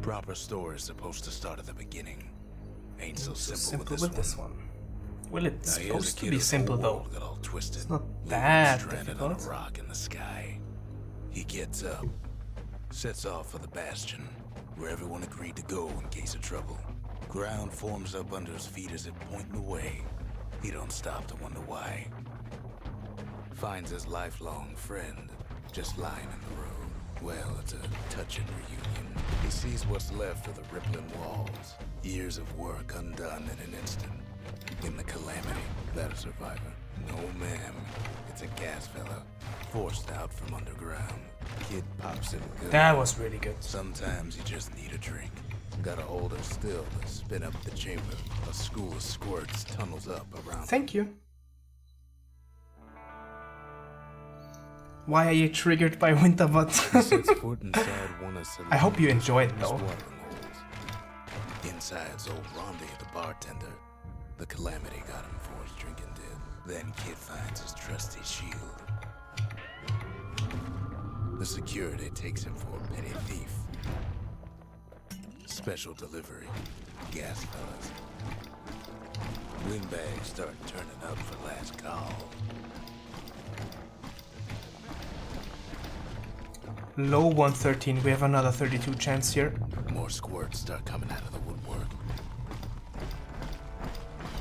Proper story is supposed to start at the beginning. Ain't so simple with this one. Well, it's supposed to be simple though. Twisted, it's not that stranded on a difficult. rock in the sky. He gets up, sets off for the Bastion, where everyone agreed to go in case of trouble. Ground forms up under his feet as it pointing the way. He don't stop to wonder why. Finds his lifelong friend just lying in the road. Well, it's a touching reunion. He sees what's left of the rippling walls. Years of work undone in an instant. In the calamity, that a survivor? No, ma'am. It's a gas fella, forced out from underground. Kid pops him good. That was really good. Sometimes you just need a drink. Gotta hold her still to spin up the chamber. A school of squirts tunnels up around. Thank you. Why are you triggered by Winterbot? I hope you enjoyed it though. Inside's old Rondi, the bartender. The calamity got him for his drinking did. Then Kid finds his trusty shield. The security takes him for a petty thief. Special delivery. Gas fellas. Windbags start turning up for last call. Low 113, we have another 32 chance here. More squirts start coming out of the woodwork.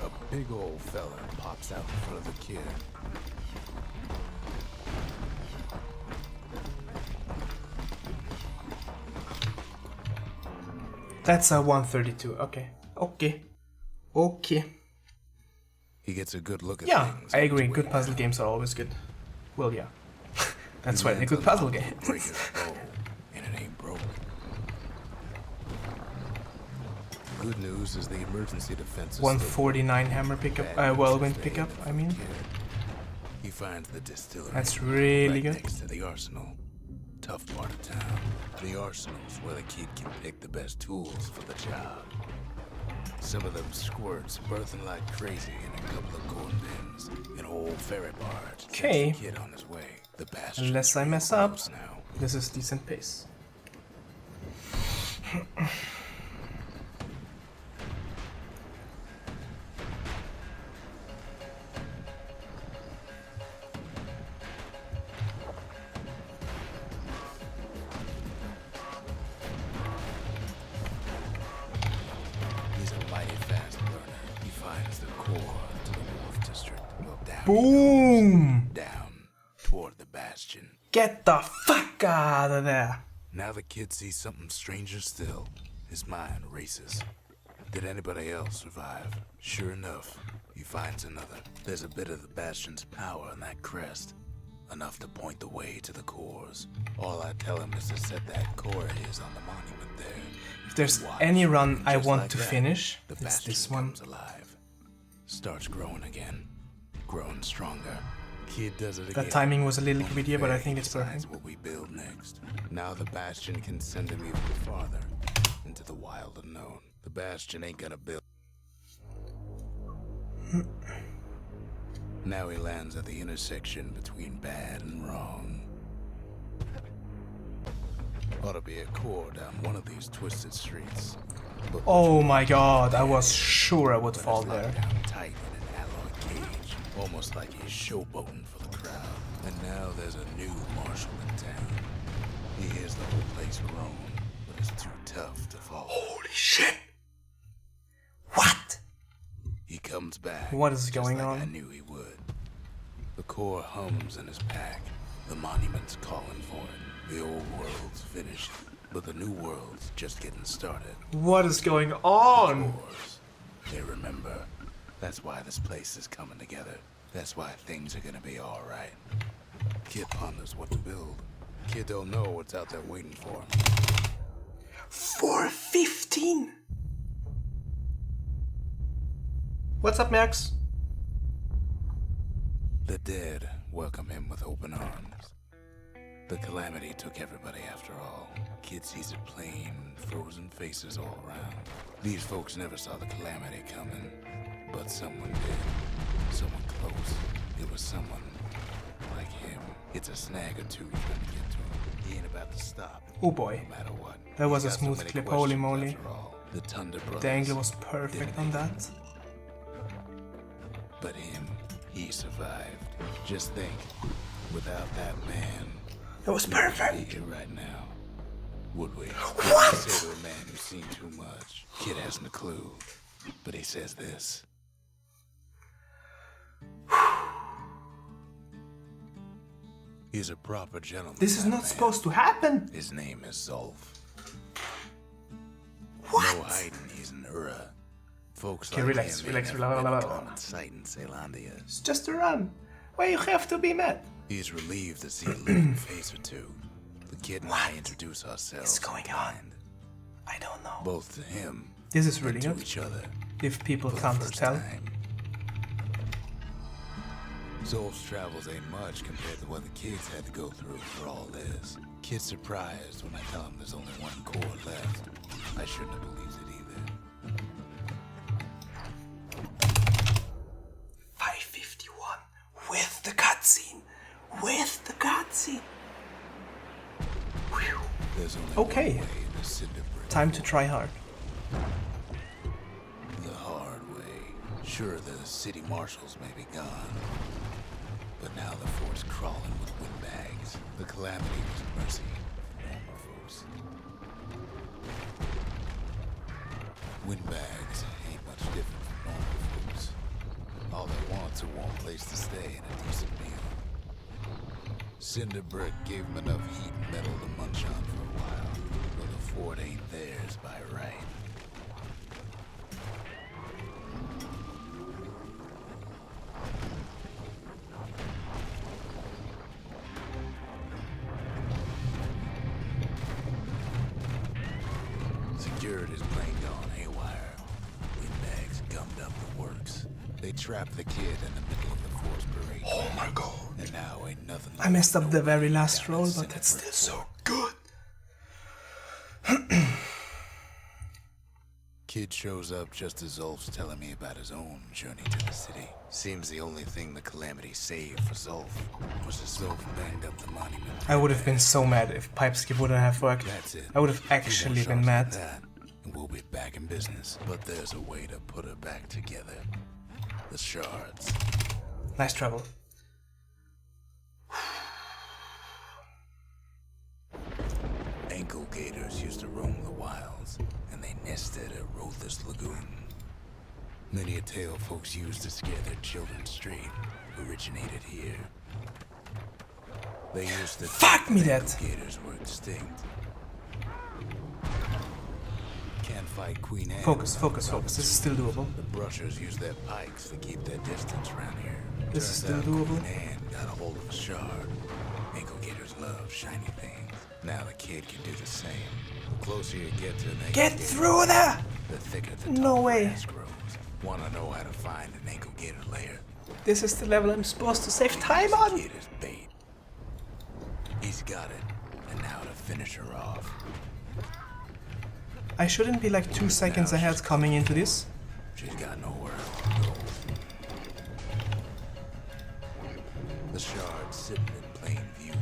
A big old fella pops out in front of the kid. That's a 132, okay. He gets a good look at things. I agree, good puzzle games are always good. Well, yeah. That's why they're good puzzle games. And it ain't broke. Good news is the emergency defense is 149 hammer pickup, whirlwind pickup, I mean. He finds the distillery. That's really right good. Next to the arsenal. Tough part of town. The arsenal's where the kid can pick the best tools for the job. Some of them squirts birthing like crazy in a couple of corn bins. An old ferry barge. Okay. The kid on his way. The Bastion. Unless I mess up, now. this is decent pace. He's a mighty fast learner. He finds the core to the Wolf District. Well, down. Boom! Down toward the Bastion. Get the fuck out of there! Now the kid sees something stranger still. His mind races. Did anybody else survive? Sure enough, he finds another. There's a bit of the Bastion's power in that crest. Enough to point the way to the cores. All I tell him is to set that core of his on the monument there. If there's Watch. any run I Just want like to that, finish, the it's Bastion this one. comes alive. Starts growing again. Growing stronger. Kid does it again. That timing was a little grittier, but I think it's Decides perfect. what we build next. Now the Bastion can send him even farther into the wild unknown. The Bastion ain't gonna build. Now he lands at the intersection between bad and wrong. Ought to be a core down one of these twisted streets. But Oh my god, I was sure I would fall it's there. locked down tight in an alloy cage, almost like he's showboating for the crowd. And now there's a new marshal in town. He hears the whole place groan, but it's too tough to follow. Holy shit! What? He comes back. What is just going like on? I knew he would. The core hums in his pack. The monument's calling for it. The old world's finished, but the new world's just getting started. What is going on? Cores, they remember. That's why this place is coming together. That's why things are gonna be all right. Kid ponders what to build. Kid don't know what's out there waiting for him. 415? What's up, Max? The dead welcome him with open arms. The calamity took everybody after all. Kid sees it plain, frozen faces all around. These folks never saw the calamity coming, but someone did. Someone close. It was someone like him. It's a snag or two trying to get to him. he ain't about to stop. Oh boy. No matter what. That was He's a got so smooth many clip, holy questions moly. after all. The Thunder Brothers. The angle was perfect on that. But him, he survived. Just think, without that man, That was we'd perfect. be here right now. Would we? What? Say to a man who's seen too much. Kid hasn't a clue. But he says this. He's a proper gentleman. This is that not man. supposed to happen. His name is Zolf. What? No hiding, he's an Ura. Folks Okay, like relax, him relax, ain't relax, never been a relax. common sight in Zealandia. It's just a run. Why you have to be mad? He's relieved to see a living face or two. The kid and I introduce ourselves. is going in on? kind, I don't know. both to him This is really and to good. each other. If people For the can't first tell. time. Zolf's travels ain't much compared to what the kids had to go through for all this. Kid's surprised when I tell him there's only one core left. I shouldn't have believed it either. 551 with the cutscene. With the cutscene. Whew. There's only Okay. one way to Cinder Brick. Time to try hard. The hard way. Sure, the city marshals may be gone. But now the fort's crawling with windbags. The calamity was mercy for normal folks. Windbags ain't much different from normal folks. All they want's a warm place to stay and a decent meal. Cinder Brick gave them enough heat and metal to munch on for a while. But the fort ain't theirs by right. Security's plane gone haywire. Windbags gummed up the works. They trapped the kid in the middle of the force parade. Oh my god. And now ain't nothing. I messed up the very last down roll, in but Cinder that's Brick still so Fort. good. Kid shows up just as Zolf's telling me about his own journey to the city. Seems the only thing the calamity saved for Zolf was that Zolf banged up the monument. I would have been so mad if Pipeskip wouldn't have worked. That's it. I would have Few more actually been shots mad. like that, and we'll be back in business. But there's a way to put her back together. The shards. Nice travel. Ankle gators used to roam the wilds, and they nested at Rothus Lagoon. Many a tale folks used to scare their children straight originated here. They used to Fuck think me that that. ankle gators were extinct. Can't fight Queen Anne. Focus, focus, focus. This is still doable. The brushers use their pikes to keep their distance around here. This is Turns still out doable. Queen Anne got a hold of a shard. Ankle gators love shiny things. Now the kid can do the same. The closer you get to an ankle Get gator, through there! the thicker the No tall way. grass grows. Wanna know how to find an ankle gator lair? This is the level I'm supposed to save time on. Kid is bait. He's got it, and now to finish her off. I shouldn't be like 2 seconds ahead coming into this. She's got nowhere else to go. The shard's sitting in plain view.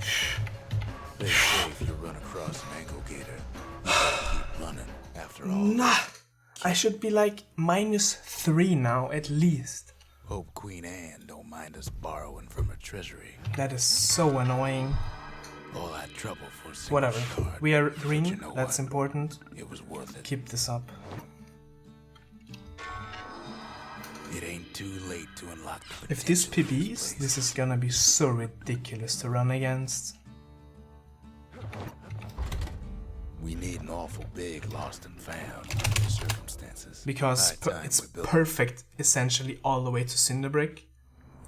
They say if you run across an ankle gator, you gotta keep running. After all, Nah. I should be like -3 now, at least. hope Queen Anne don't mind us borrowing from her treasury. That is so annoying. All that trouble for a single Whatever. shard. We are But green. you know That's what? important. It was worth it. Keep this up. It ain't too late to unlock the If this potential of PBs, place. this is gonna be so ridiculous to run against. We need an awful big lost and found under the circumstances. Because High time it's we built- perfect essentially all the way to Cinderbrick.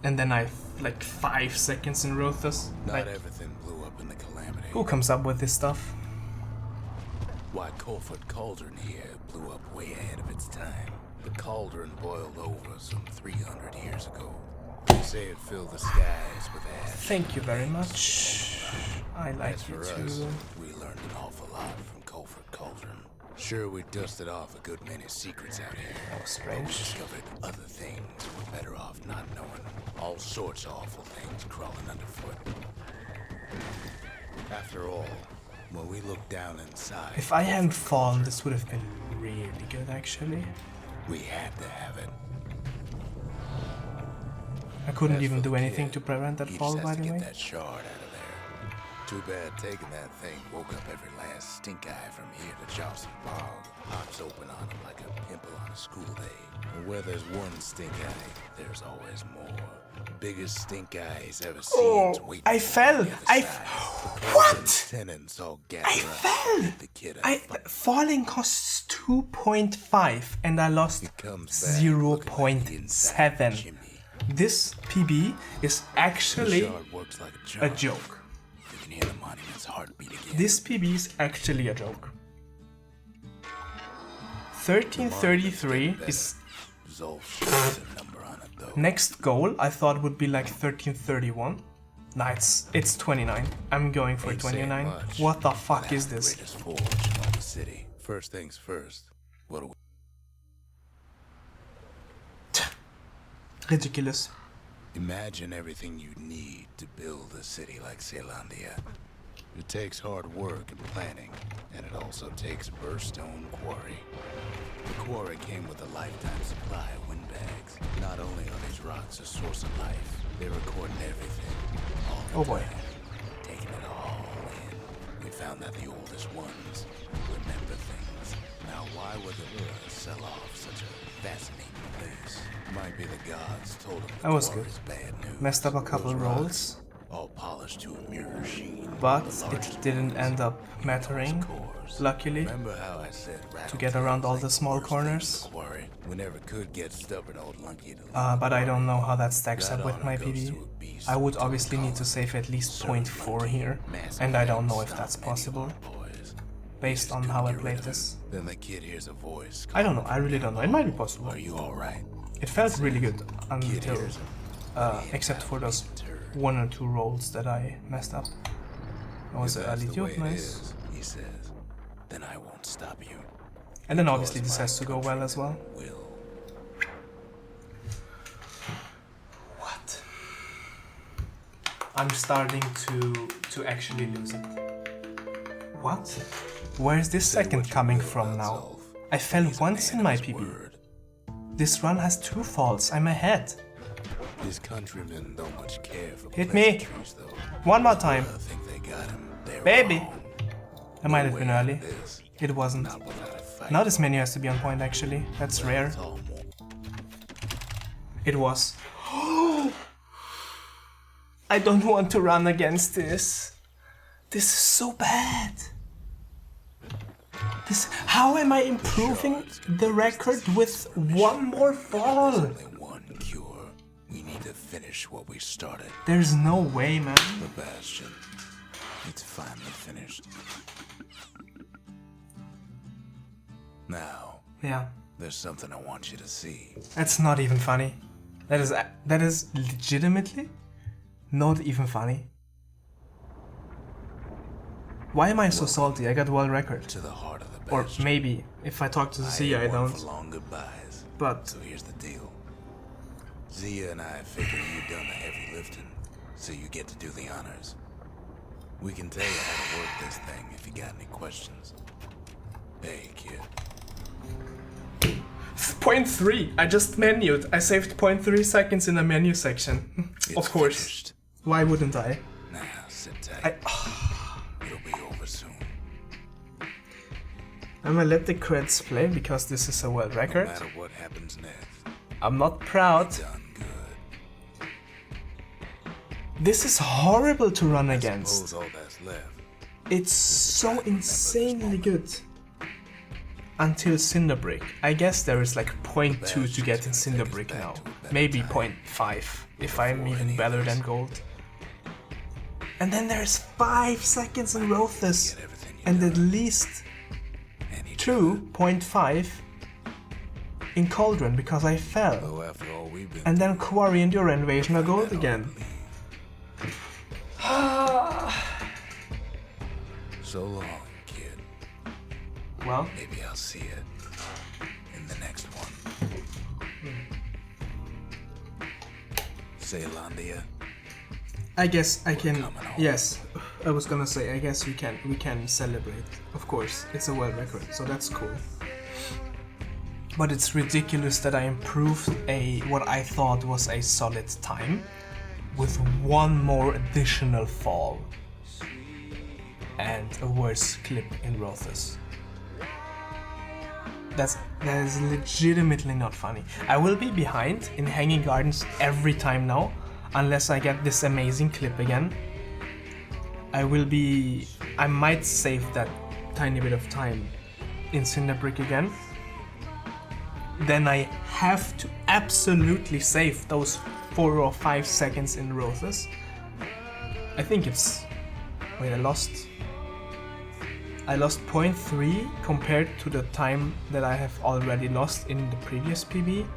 And then I like 5 seconds in Rothus. Not Like, everything blew up in the calamity. who comes up with this stuff? Why Colford Cauldron here blew up way ahead of its time. The cauldron boiled over some 300 years ago. They say it filled the skies with ash. Thank you very much. I like As you for us, too. we learned an awful lot from Colford Cauldron. Sure, we dusted off a good many secrets out here. That was But we strange. discovered other things we're better off not knowing. All sorts of awful things crawling underfoot. After all, when we look down inside, If I hadn't fallen, this would have been really good, actually. we had to have it. I couldn't As even for do the anything kid, to prevent that he fall, just by has to the get way. that shard out of there. Too bad taking that thing woke up every last stink eye from here to Charleston Bog. Pops open on him like a pimple on a school day. And where there's one stink eye, there's always more. Biggest stink eye he's ever seen. Oh, I fell. What? Tenants all I fell. The kid Falling costs 2.5 and I lost He comes back looking like the inside 0.7. chimney. This PB is actually Shard works like a joke. You can hear the monument's heartbeat again. This PB is actually a joke. 1333 is Zolf shows a number on it though. next goal. I thought would be like 1331. Nah, it's 29. I'm going for Ain't saying 29. much, What the but fuck that's is the this? greatest forge in all the city. First things first. What do we... Ridiculous. Imagine everything you'd need to build a city like Zealandia. It takes hard work and planning, and it also takes Burstone Quarry. The quarry came with a lifetime supply of windbags. Not only are these rocks a source of life, they're recording everything. All the Oh boy. time, taking it all in. We found that the oldest ones remember things. Now why would the Lura sell off such a fascinating place? Might be the gods told them That was the good. quarry's bad news. Messed up a couple Those rolls, rocks, all polished to a mirror sheen. but The it largest didn't ones, end up mattering, cores. luckily. Remember how I said To get around all the small rattletails like the corners. worst thing in the quarry? We never could get stubborn old Lunky to leave But I don't know how that stacks That up with honor my goes PB. to a beast I would to a obviously need to column. save at least Serve 0.4 Lunky, here, massive and I don't things know if stop that's any of possible, our boys. based Just on couldn't how I get rid played of this. him. Then the kid hears a voice. I don't know, I really don't know. It might be possible. Are you alright? It felt really good Kid until, hears him. except for those 1 or 2 rolls that I messed up. That was If an that's early the way tube, it nice. is, he says, then I won't stop you. And then obviously Because this my has to go well as well. countrymen will. What? I'm starting to actually lose it. What? Where is this Say second what you coming will from about now? Zolf, I fell he's a once man in of my his PB. word. This run has 2 falls. I'm ahead. His countrymen don't much care for Hit me. pleasantries, though. One more time. I think they got him. They're Baby. wrong. That might No have way been out early. of this. It wasn't. Not without a fight. Now this menu has to be on point actually. That's rare. It's all more. It was. I don't want to run against this. This is so bad. How am I improving the record with 1 more fall? Only one cure. We need to finish what we started. There's no way, man. The Bastion. It's finally finished. Now, Yeah, there's something I want you to see. that's not even funny. That is legitimately not even funny. Why am I so salty? I got world record. To the heart of the Or Bastion. maybe if I talk to Zia, I ain't one don't. for long goodbyes. But So here's the deal. Zia and I figured you'd done the heavy lifting, so you get to do the honors. We can tell you how to work this thing if you got any questions. Hey, kid. 0.3. I just menued. I saved 0.3 seconds in the menu section. It's Of course. finished. Why wouldn't I? Now, sit tight. It'll be over soon. I'm gonna let the creds play because this is a world No record. matter what happens next, I'm not proud. done good. This is horrible to run against. Suppose all that's left. It's so insanely good. Until Cinderbrick. I guess there is like 0.2 to get in Cinderbrick now. Maybe 0.5 if I'm even better than gold. And then there's 5 seconds in Rothus. Get everything you And got. at least And each 2.5 in Cauldron because I fell. Oh, after all we've been And then Quarry and your invasion are gold again. so long, kid. Well, Maybe I'll see it in the next one. Zealandia. I guess I can. Yes, I was gonna say. I guess we can celebrate. Of course, it's a world record, so that's cool. But it's ridiculous that I improved what I thought was a solid time with one more additional fall and a worse clip in Rothus. That is legitimately not funny. I will be behind in Hanging Gardens every time now, unless I get this amazing clip again. I might save that tiny bit of time in Cinderbrick again. Then I have to absolutely save those 4 or 5 seconds in Rothus. I think it's... Wait, I lost 0.3 compared to the time that I have already lost in the previous PB,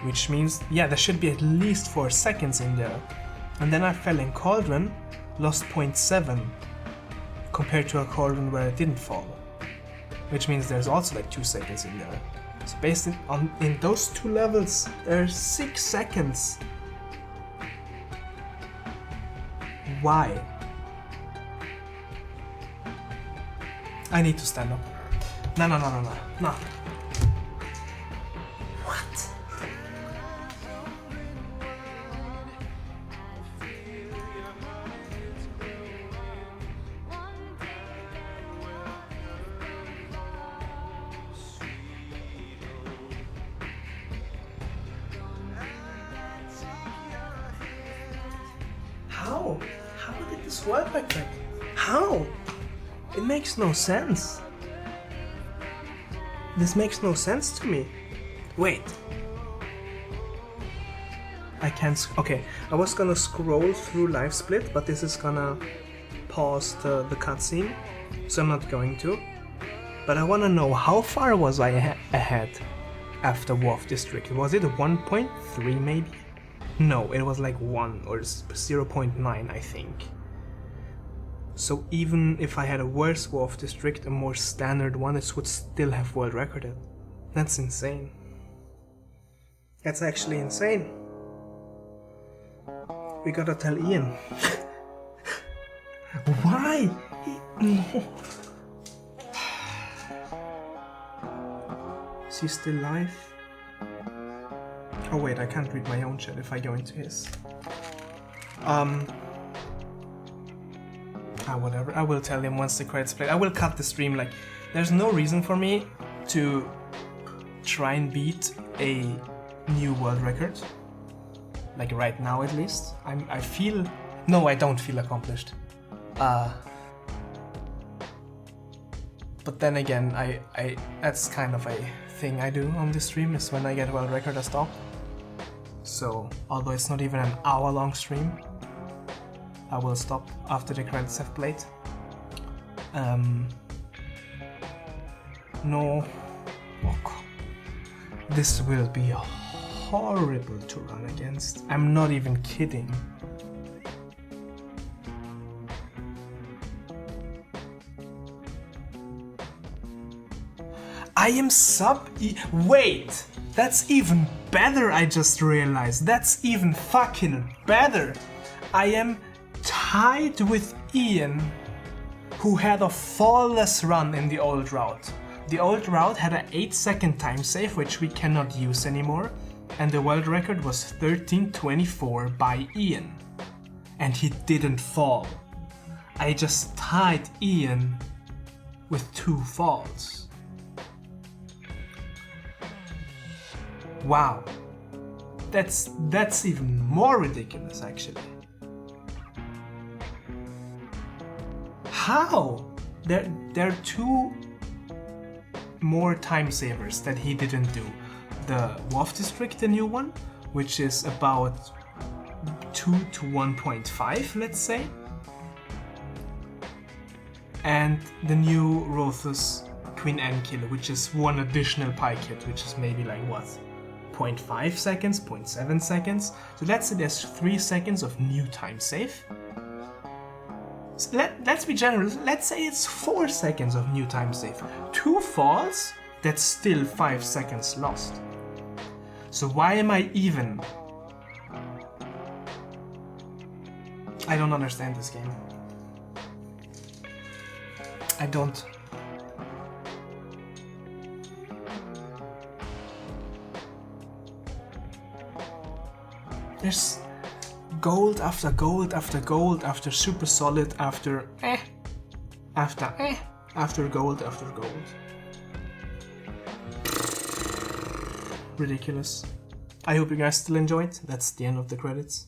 which means, yeah, there should be at least 4 seconds in there. And then I fell in Cauldron, lost 0.7 compared to a Cauldron where I didn't fall, which means there's also like 2 seconds in there. So based in those 2 levels, there's 6 seconds. Why? I need to stand up. No. What? How? How did this work like that? How? It makes no sense. This makes no sense to me. Wait. I can't. Okay, I was gonna scroll through Live Split, but this is gonna pause the cutscene, so I'm not going to. But I wanna know, how far was I ahead after Wolf District? Was it 1.3 maybe? No, it was like 1 or 0.9, I think. So even if I had a worse Wolf District, a more standard one, it would still have world recorded. That's insane. That's actually insane. We gotta tell Ian. Why? No. Is he still live? Oh wait, I can't read my own chat if I go into his. Whatever, I will tell him once the credits play. I will cut the stream. Like, there's no reason for me to try and beat a new world record. Like right now at least. I feel... No, I don't feel accomplished. But then again, that's kind of a thing I do on this stream, is when I get a world record I stop. So, although it's not even an hour-long stream, I will stop after the credits have played. No. Oh, God. This will be horrible to run against. I'm not even kidding. I am Wait! That's even better, I just realized. That's even fucking better. I am tied with Ian, who had a flawless run in the old route. The old route had an 8-second time save, which we cannot use anymore, and the world record was 13:24 by Ian. And he didn't fall. I just tied Ian with 2 falls. Wow. That's even more ridiculous, actually. How? There are 2 more time savers that he didn't do. The Wolf District, the new one, which is about 2 to 1.5, let's say. And the new Rothus Queen Anne Killer, which is 1 additional pike hit, which is maybe like what? 0.5 seconds, 0.7 seconds. So let's say there's 3 seconds of new time save. So let's be generous, let's say it's 4 seconds of new time save. 2 falls, that's still 5 seconds lost. So why am I even? I don't understand this game. I don't. There's gold after gold after gold after super solid after after gold after gold. Ridiculous. I hope you guys still enjoyed. That's the end of the credits.